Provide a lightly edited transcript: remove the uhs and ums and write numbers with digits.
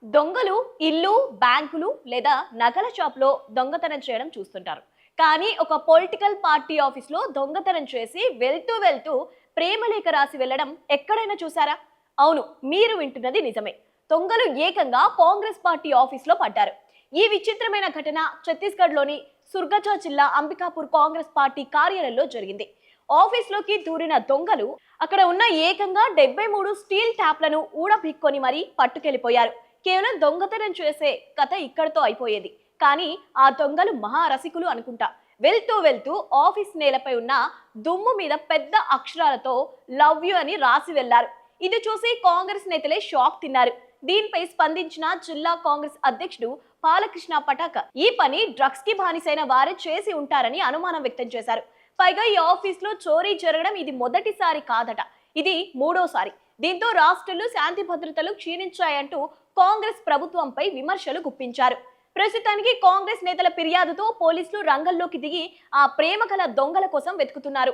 దొంగలు ఇల్లు, బ్యాంకులు లేదా నగల షాప్‌లో దొంగతనం చేయడం చూస్తుంటారు. కానీ ఒక పొలిటికల్ పార్టీ ఆఫీస్‌లో దొంగతనం చేసి వెళ్తూ ప్రేమలేఖ రాసి వెళ్ళడం ఎక్కడైనా చూసారా? అవును, మీరు వింటున్నది నిజమే. దొంగలు ఏకంగా కాంగ్రెస్ పార్టీ ఆఫీస్‌లో పడ్డారు. ఈ విచిత్రమైన ఘటన ఛత్తీస్‌గఢ్‌లోని సుర్గచా జిల్లా అంబికాపూర్ కాంగ్రెస్ పార్టీ కార్యాలయంలో జరిగింది. ఆఫీస్‌లోకి దూరిన దొంగలు అక్కడ ఉన్న ఏకంగా 73 స్టీల్ ట్యాప్‌లను ఊడబిక్కొని మరీ పట్టుకెళ్లిపోయారు. కేవలం దొంగతనం చేసే కథ ఇక్కడితో అయిపోయేది. కానీ ఆ దొంగలు మహారసికులు అనుకుంటా. వెళ్తూ ఆఫీస్ నేలపై ఉన్న దుమ్ము మీద పెద్ద అక్షరాలతో లవ్ యు అని రాసి వెళ్లారు. ఇది చూసి కాంగ్రెస్ నేతలే షాక్ తిన్నారు. దీనిపై స్పందించిన జిల్లా కాంగ్రెస్ అధ్యక్షుడు బాలకృష్ణ పటాక ఈ పని డ్రగ్స్ కి బానిసైన వారే చేసి ఉంటారని అనుమానం వ్యక్తం చేశారు. పైగా ఈ ఆఫీస్ లో చోరీ జరగడం ఇది మొదటిసారి కాదట, ఇది మూడోసారి. దీంతో రాష్ట్రంలో శాంతి భద్రతలు క్షీణించాయంటూ కాంగ్రెస్ ప్రభుత్వంపై విమర్శలు గుప్పించారు. ప్రస్తుతానికి కాంగ్రెస్ నేతల ఫిర్యాదుతో పోలీసులు రంగంలోకి దిగి ఆ ప్రేమ కల దొంగల కోసం వెతుకుతున్నారు.